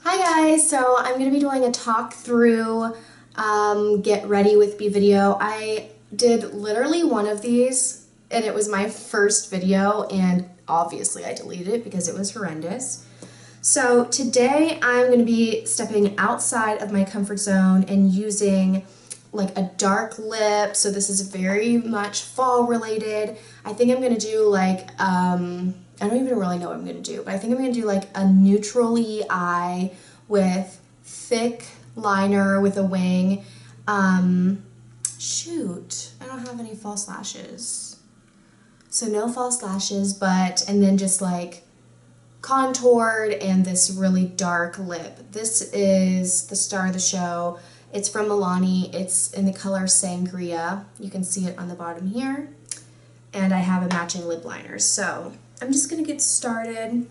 Hi guys, so I'm going to be doing a talk through get ready with me video. I did literally one of these and it was my first video and obviously I deleted it because it was horrendous. So today I'm going to be stepping outside of my comfort zone and using like a dark lip. So this is very much fall related. I think I'm going to do like I don't even really know what I'm going to do, but I think I'm going to do like a neutrally eye with thick liner with a wing. Shoot, I don't have any false lashes. So no false lashes, and then just like contoured and this really dark lip. This is the star of the show. It's from Milani. It's in the color Sangria. You can see it on the bottom here. And I have a matching lip liner. So I'm just gonna get started.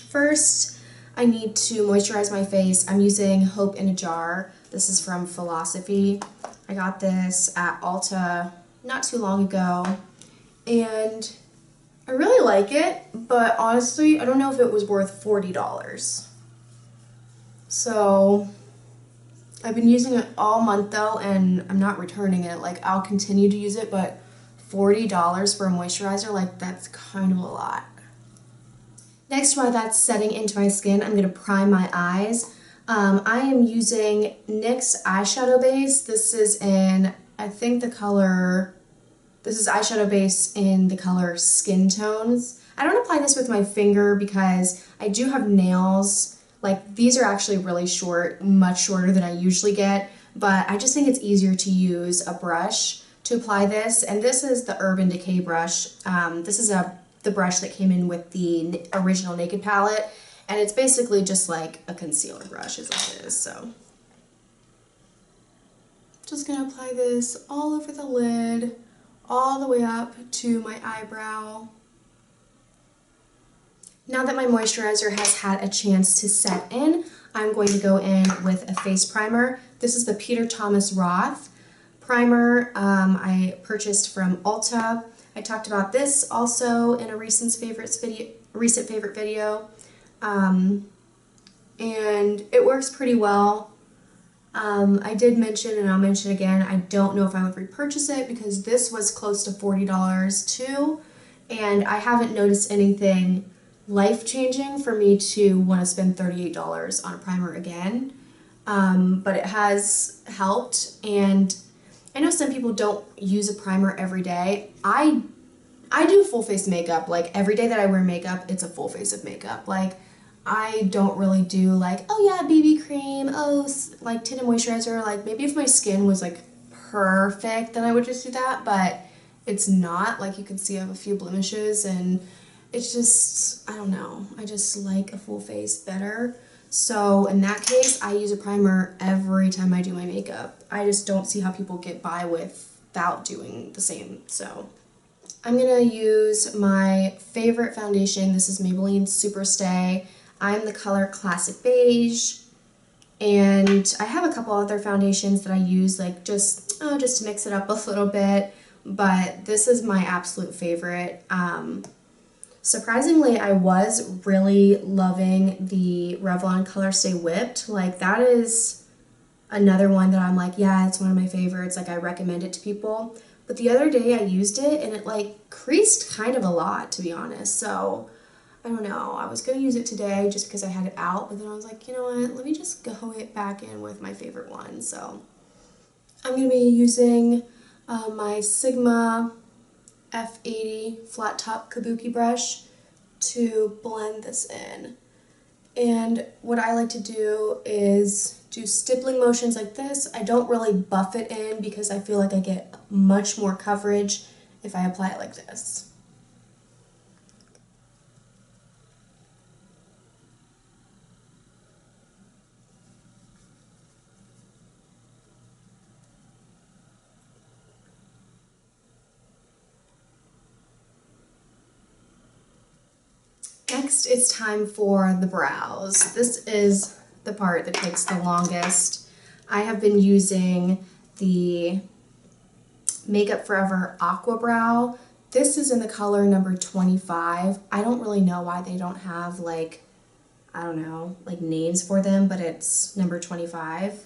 First, I need to moisturize my face. I'm using Hope in a Jar. This is from Philosophy. I got this at Ulta not too long ago. And I really like it, but honestly, I don't know if it was worth $40. So I've been using it all month though, and I'm not returning it. Like, I'll continue to use it, but $40 for a moisturizer, like, that's kind of a lot. Next, while that's setting into my skin, I'm going to prime my eyes. I am using NYX eyeshadow base. This is in, I think this is eyeshadow base in the color Skin Tones. I don't apply this with my finger because I do have nails. Like, these are actually really short, much shorter than I usually get, but I just think it's easier to use a brush to apply this, and this is the Urban Decay brush. This is the brush that came in with the original Naked palette, and it's basically just like a concealer brush is what it is. So just gonna apply this all over the lid, all the way up to my eyebrow. Now that my moisturizer has had a chance to set in, I'm going to go in with a face primer. This is the Peter Thomas Roth primer I purchased from Ulta. I talked about this also in a recent favorite video, and it works pretty well. I did mention, and I'll mention again, I don't know if I would repurchase it because this was close to $40 too, and I haven't noticed anything life-changing for me to want to spend $38 on a primer again, but it has helped. And I know some people don't use a primer every day. I do full face makeup. Like, every day that I wear makeup, it's a full face of makeup. Like, I don't really do like, oh yeah, BB cream, oh, like tinted moisturizer. Like, maybe if my skin was like perfect, then I would just do that, but it's not. Like, you can see I have a few blemishes, and it's just, I don't know. I just like a full face better. So in that case, I use a primer every time I do my makeup. I just don't see how people get by without doing the same. So I'm gonna use my favorite foundation. This is Maybelline Superstay. I'm the color Classic Beige. And I have a couple other foundations that I use, like just to mix it up a little bit. But this is my absolute favorite. Surprisingly, I was really loving the Revlon Color Stay Whipped. Like, that is another one that I'm like, yeah, it's one of my favorites. Like, I recommend it to people. But the other day I used it and it like creased kind of a lot, to be honest. So I don't know. I was going to use it today just because I had it out, but then I was like, you know what? Let me just go it back in with my favorite one. So I'm going to be using my Sigma F80 flat top kabuki brush to blend this in. And what I like to do is do stippling motions like this. I don't really buff it in because I feel like I get much more coverage if I apply it like this. Next, it's time for the brows. This is the part that takes the longest. I have been using the Makeup Forever Aqua Brow. This is in the color number 25. I don't really know why they don't have like I don't know, like names for them, but it's number 25.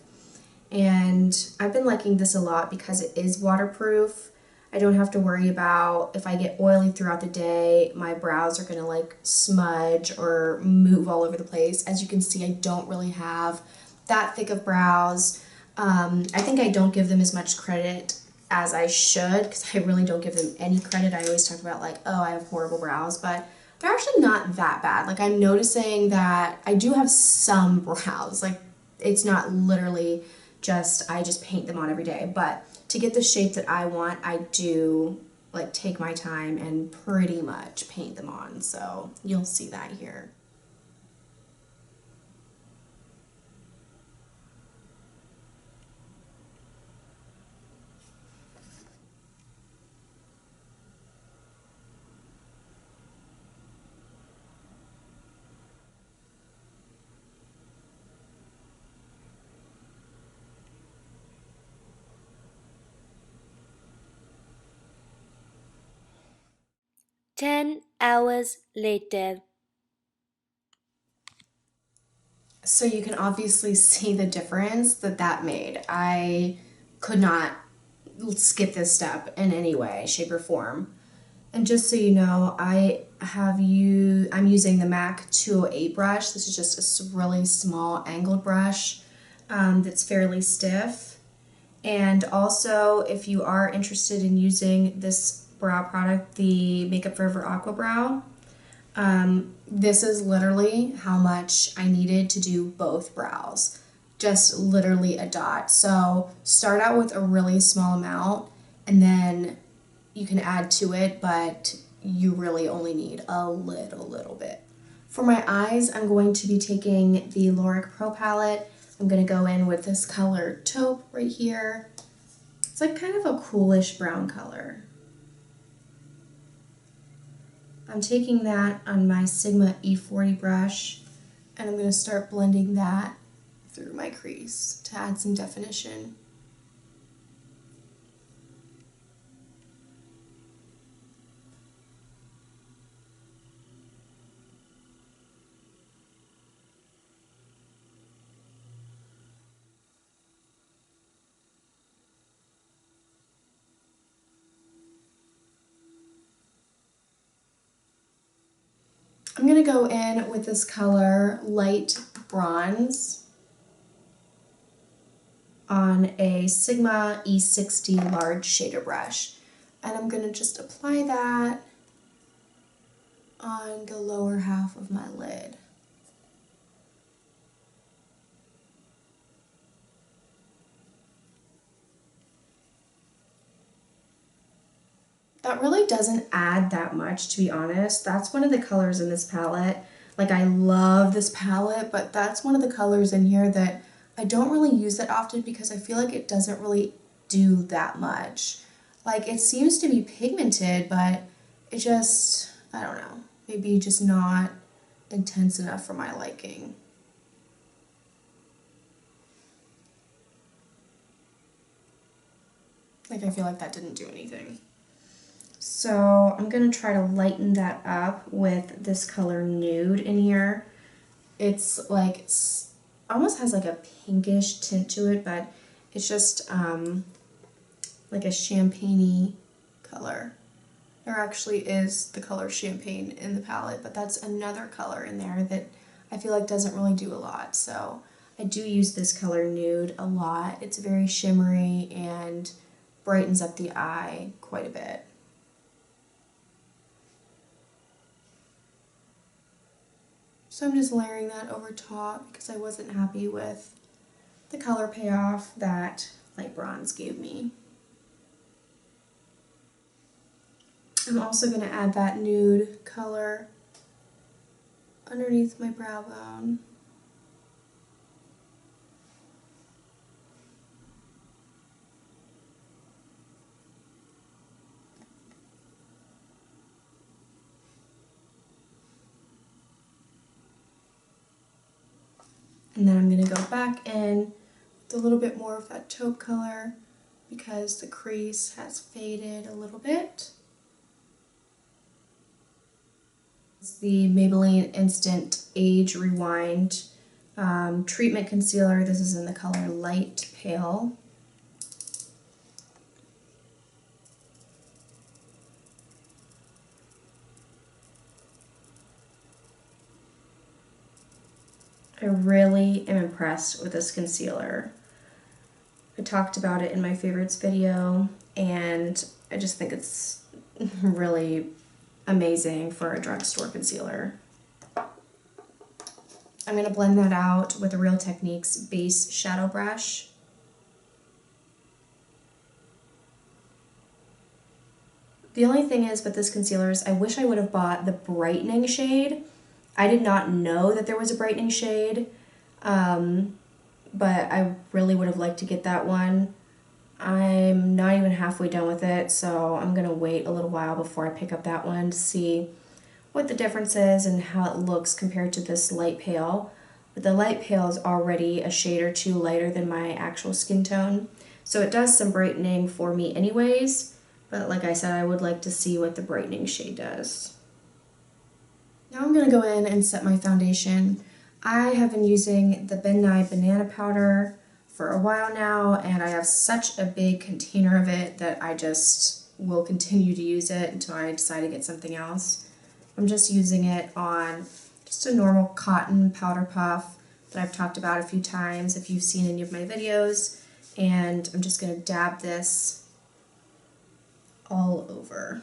And I've been liking this a lot because it is waterproof. I don't have to worry about if I get oily throughout the day, my brows are gonna like smudge or move all over the place. As you can see, I don't really have that thick of brows. I think I don't give them as much credit as I should because I really don't give them any credit. I always talk about like, oh, I have horrible brows, but they're actually not that bad. Like I'm noticing that I do have some brows. Like it's not literally just, I just paint them on every day, but to get the shape that I want, I do like take my time and pretty much paint them on. So you'll see that here. Ten hours later. So you can obviously see the difference that that made. I could not skip this step in any way, shape, or form. And just so you know, I'm using the MAC 208 brush. This is just a really small angled brush that's fairly stiff. And also, if you are interested in using this brow product, the Makeup Forever Aqua Brow, this is literally how much I needed to do both brows. Just literally a dot. So start out with a really small amount and then you can add to it, but you really only need a little bit. For my eyes, I'm going to be taking the Lorac Pro palette. I'm going to go in with this color taupe right here. It's like kind of a coolish brown color. I'm taking that on my Sigma E40 brush and I'm going to start blending that through my crease to add some definition. I'm going to go in with this color Light Bronze on a Sigma E60 large shader brush. And I'm going to just apply that on the lower half of my lid. That really doesn't add that much, to be honest. That's one of the colors in this palette. Like, I love this palette, but that's one of the colors in here that I don't really use that often because I feel like it doesn't really do that much. Like, it seems to be pigmented, but it just, I don't know, maybe just not intense enough for my liking. Like, I feel like that didn't do anything. So I'm going to try to lighten that up with this color Nude in here. It's like, almost has like a pinkish tint to it, but it's just like a champagne-y color. There actually is the color Champagne in the palette, but that's another color in there that I feel like doesn't really do a lot. So I do use this color Nude a lot. It's very shimmery and brightens up the eye quite a bit. So I'm just layering that over top because I wasn't happy with the color payoff that Light Bronze gave me. I'm also going to add that nude color underneath my brow bone. And then I'm going to go back in with a little bit more of that taupe color because the crease has faded a little bit. It's the Maybelline Instant Age Rewind Treatment Concealer. This is in the color Light Pale. I really am impressed with this concealer. I talked about it in my favorites video, and I just think it's really amazing for a drugstore concealer. I'm going to blend that out with a Real Techniques base shadow brush. The only thing is with this concealer is I wish I would have bought the brightening shade. I did not know that there was a brightening shade, but I really would have liked to get that one. I'm not even halfway done with it, so I'm going to wait a little while before I pick up that one to see what the difference is and how it looks compared to this light pale. But the light pale is already a shade or two lighter than my actual skin tone, so it does some brightening for me anyways, but like I said, I would like to see what the brightening shade does. Now I'm going to go in and set my foundation. I have been using the Ben Nye Banana Powder for a while now, and I have such a big container of it that I just will continue to use it until I decide to get something else. I'm just using it on just a normal cotton powder puff that I've talked about a few times if you've seen any of my videos, and I'm just going to dab this all over.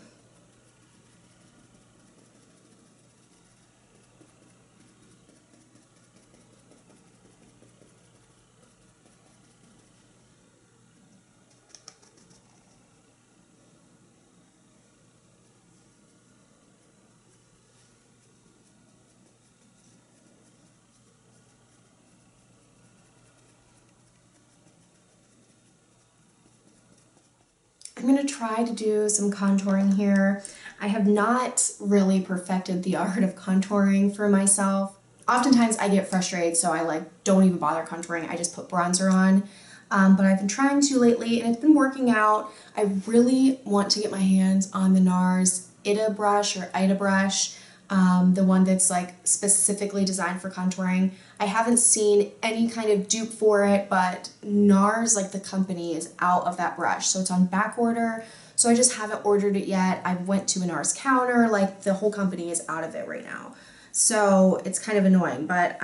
I'm going to try to do some contouring here. I have not really perfected the art of contouring for myself. Oftentimes I get frustrated, so I don't even bother contouring. I just put bronzer on. But I've been trying to lately, and it's been working out. I really want to get my hands on the NARS Ida brush or Ida brush, the one that's specifically designed for contouring. I haven't seen any kind of dupe for it, but NARS, the company, is out of that brush, so it's on back order. So I just haven't ordered it yet. I went to a NARS counter, the whole company is out of it right now. So it's kind of annoying, but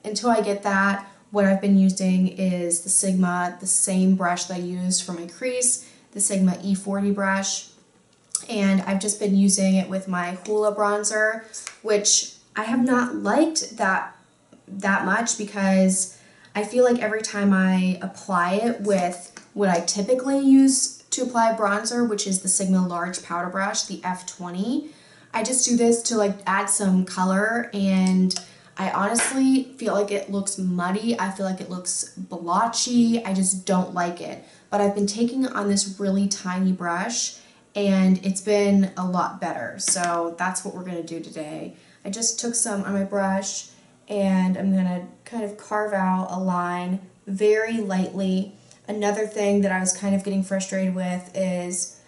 until I get that, what I've been using is the Sigma, the same brush that I used for my crease, the Sigma E40 brush. And I've just been using it with my Hoola bronzer, which I have not liked that much because I feel like every time I apply it with what I typically use to apply bronzer, which is the Sigma large powder brush, the F20, I just do this to add some color, and I honestly feel like it looks muddy. I feel like it looks blotchy. I just don't like it. But I've been taking it on this really tiny brush, and it's been a lot better. So that's what we're going to do today. I just took some on my brush, and I'm going to kind of carve out a line very lightly. Another thing that I was kind of getting frustrated with is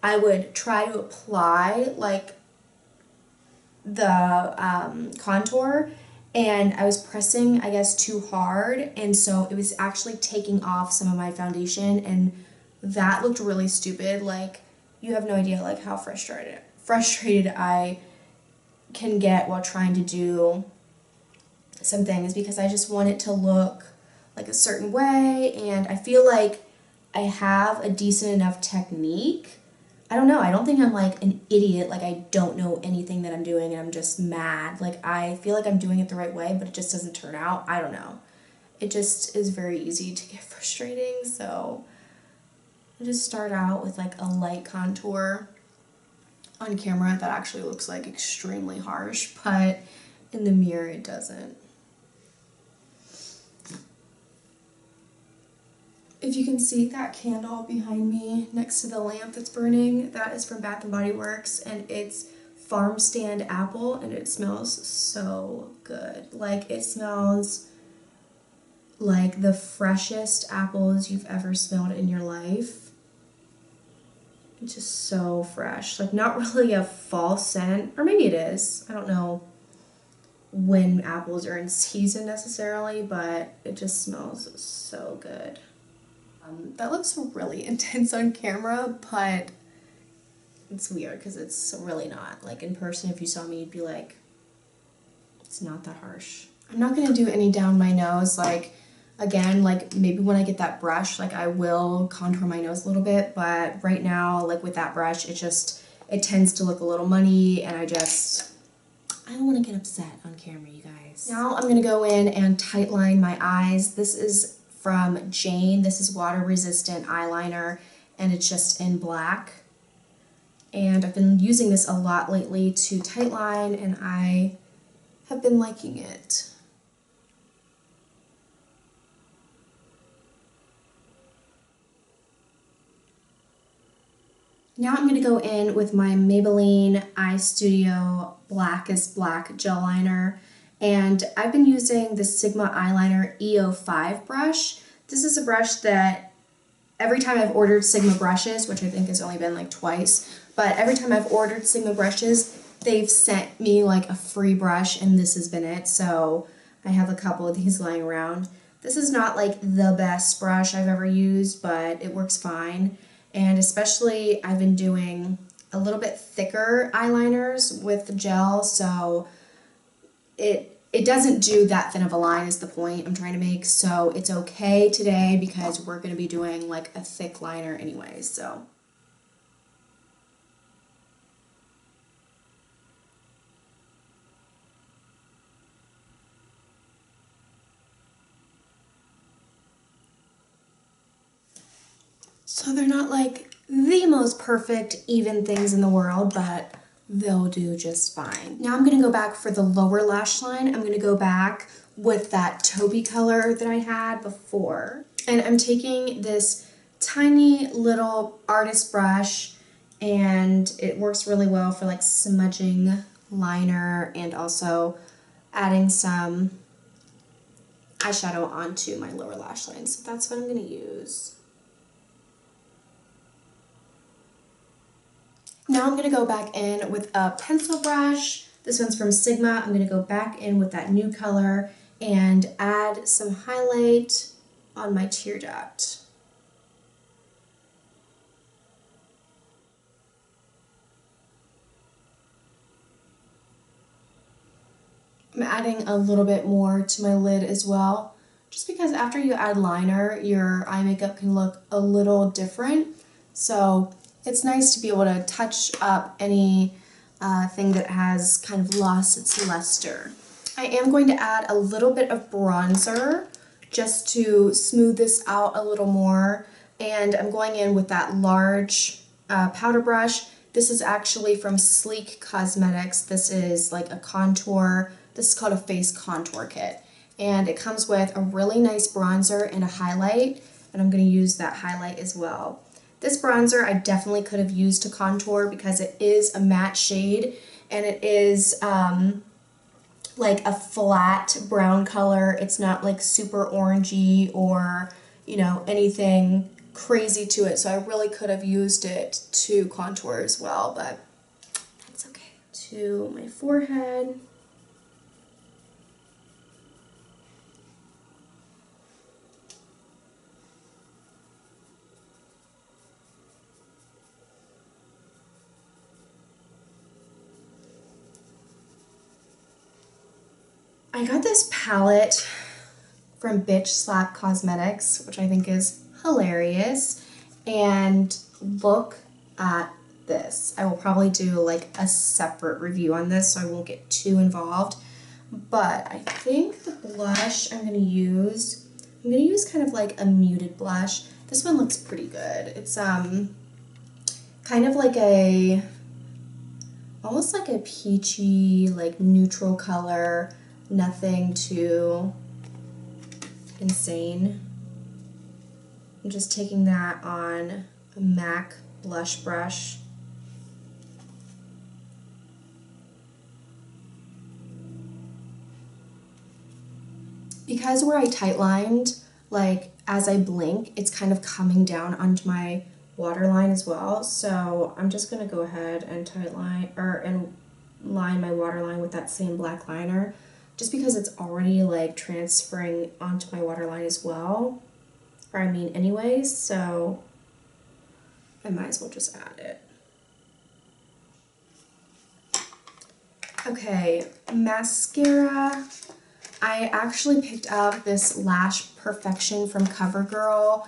I would try to apply the contour, and I was pressing, I guess, too hard, and so it was actually taking off some of my foundation, and that looked really stupid. You have no idea how frustrated I can get while trying to do some things, because I just want it to look a certain way, and I feel like I have a decent enough technique. I don't know, I don't think I'm an idiot, I don't know anything that I'm doing and I'm just mad. I feel like I'm doing it the right way, but it just doesn't turn out. I don't know. It just is very easy to get frustrating, so I just start out with a light contour. On camera that actually looks extremely harsh, but in the mirror it doesn't. If you can see that candle behind me next to the lamp that's burning, that is from Bath & Body Works, and it's Farm Stand Apple, and it smells so good. It smells like the freshest apples you've ever smelled in your life. It's just so fresh. Like not really a fall scent, or maybe it is. I don't know when apples are in season necessarily, but it just smells so good. That looks really intense on camera, but it's weird because it's really not. Like in person, if you saw me, you'd be like, it's not that harsh. I'm not gonna do any down my nose. Like, again, like maybe when I get that brush, like I will contour my nose a little bit, but right now, like with that brush, it tends to look a little muddy, and I don't want to get upset on camera, you guys. Now I'm gonna go in and tightline my eyes. This is from Jane. This is water resistant eyeliner, and it's just in black. And I've been using this a lot lately to tightline, and I have been liking it. Now I'm going to go in with my Maybelline Eye Studio Blackest Black gel liner, and I've been using the Sigma Eyeliner EO5 brush. This is a brush that every time I've ordered Sigma brushes, which I think has only been like twice, but every time I've ordered Sigma brushes, they've sent me like a free brush, and this has been it. So I have a couple of these lying around. This is not like the best brush I've ever used, but it works fine. And especially I've been doing a little bit thicker eyeliners with the gel, so it doesn't do that thin of a line is the point I'm trying to make. So it's okay today because we're going to be doing like a thick liner anyway, so. So they're not like the most perfect even things in the world, but they'll do just fine. Now I'm gonna go back for the lower lash line. I'm gonna go back with that taupey color that I had before. And I'm taking this tiny little artist brush, and it works really well for like smudging liner and also adding some eyeshadow onto my lower lash line. So that's what I'm gonna use. Now I'm going to go back in with a pencil brush. This one's from Sigma. I'm going to go back in with that new color and add some highlight on my tear duct. I'm adding a little bit more to my lid as well, just because after you add liner, your eye makeup can look a little different. So it's nice to be able to touch up any thing that has kind of lost its luster. I am going to add a little bit of bronzer just to smooth this out a little more, and I'm going in with that large powder brush. This is actually from Sleek Cosmetics. This is like a contour, this is called a face contour kit, and it comes with a really nice bronzer and a highlight, and I'm going to use that highlight as well. This bronzer I definitely could have used to contour because it is a matte shade, and it is like a flat brown color. It's not like super orangey or, you know, anything crazy to it. So I really could have used it to contour as well, but that's okay. To my forehead. I got this palette from Bitch Slap Cosmetics, which I think is hilarious, and look at this. I will probably do like a separate review on this, so I won't get too involved, but I think the blush I'm gonna use kind of like a muted blush. This one looks pretty good. It's kind of like almost like a peachy, like neutral color. Nothing too insane. I'm just taking that on a MAC blush brush. Because where I tight lined, like as I blink, it's kind of coming down onto my waterline as well. So I'm just gonna go ahead and line my waterline with that same black liner, just because it's already like transferring onto my waterline as well. Or I mean anyways, so I might as well just add it. Okay, mascara. I actually picked up this Lash Perfection from CoverGirl.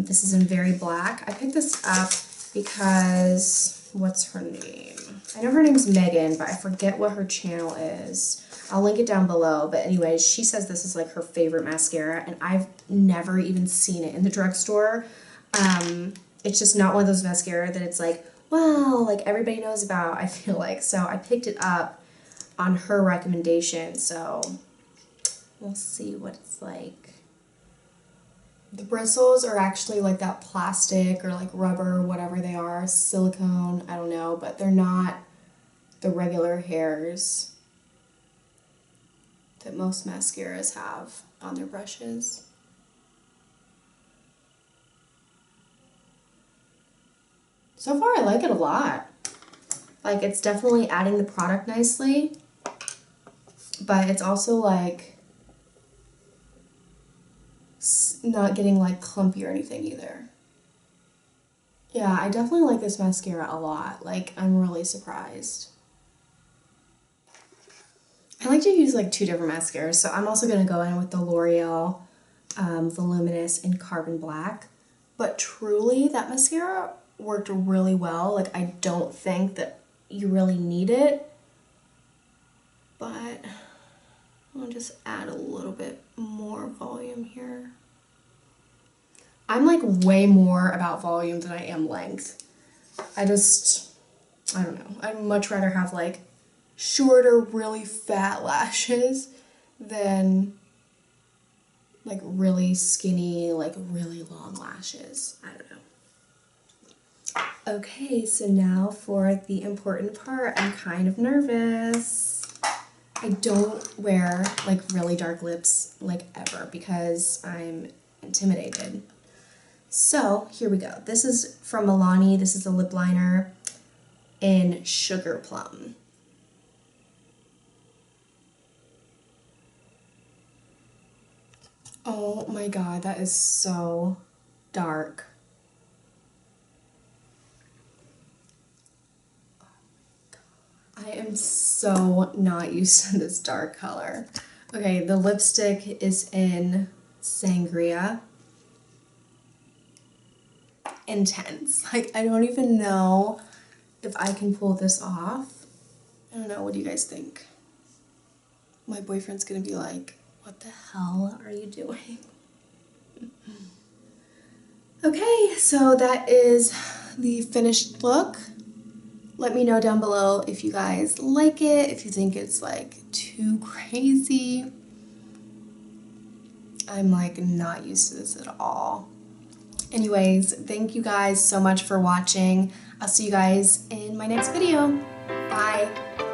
This is in Very Black. I picked this up because, what's her name? I know her name's Megan, but I forget what her channel is. I'll link it down below, but anyways, she says this is like her favorite mascara, and I've never even seen it in the drugstore. It's just not one of those mascara that it's like, wow, like everybody knows about, I feel like. So I picked it up on her recommendation, so we'll see what it's like. The bristles are actually like that plastic or like rubber, whatever they are, silicone, I don't know, but they're not the regular hairs that most mascaras have on their brushes. So far I like it a lot. Like, it's definitely adding the product nicely, but it's also like not getting like clumpy or anything either. Yeah, I definitely like this mascara a lot. Like, I'm really surprised. I like to use like 2 different mascaras, so I'm also going to go in with the L'Oreal Voluminous in Carbon Black. But truly, that mascara worked really well. Like, I don't think that you really need it, but I'll just add a little bit more volume here. I'm like way more about volume than I am length. I don't know. I'd much rather have like shorter, really fat lashes than like really skinny, like really long lashes. I don't know. Okay, so now for the important part. I'm kind of nervous. I don't wear like really dark lips like ever because I'm intimidated. So here we go. This is from Milani. This is a lip liner in Sugar Plum. Oh my god, that is so dark. I am so not used to this dark color. Okay, the lipstick is in Sangria. Intense. Like, I don't even know if I can pull this off. I don't know, what do you guys think? My boyfriend's gonna be like, what the hell are you doing? Okay, so that is the finished look. Let me know down below if you guys like it, if you think it's like too crazy. I'm like not used to this at all. Anyways, thank you guys so much for watching. I'll see you guys in my next video. Bye.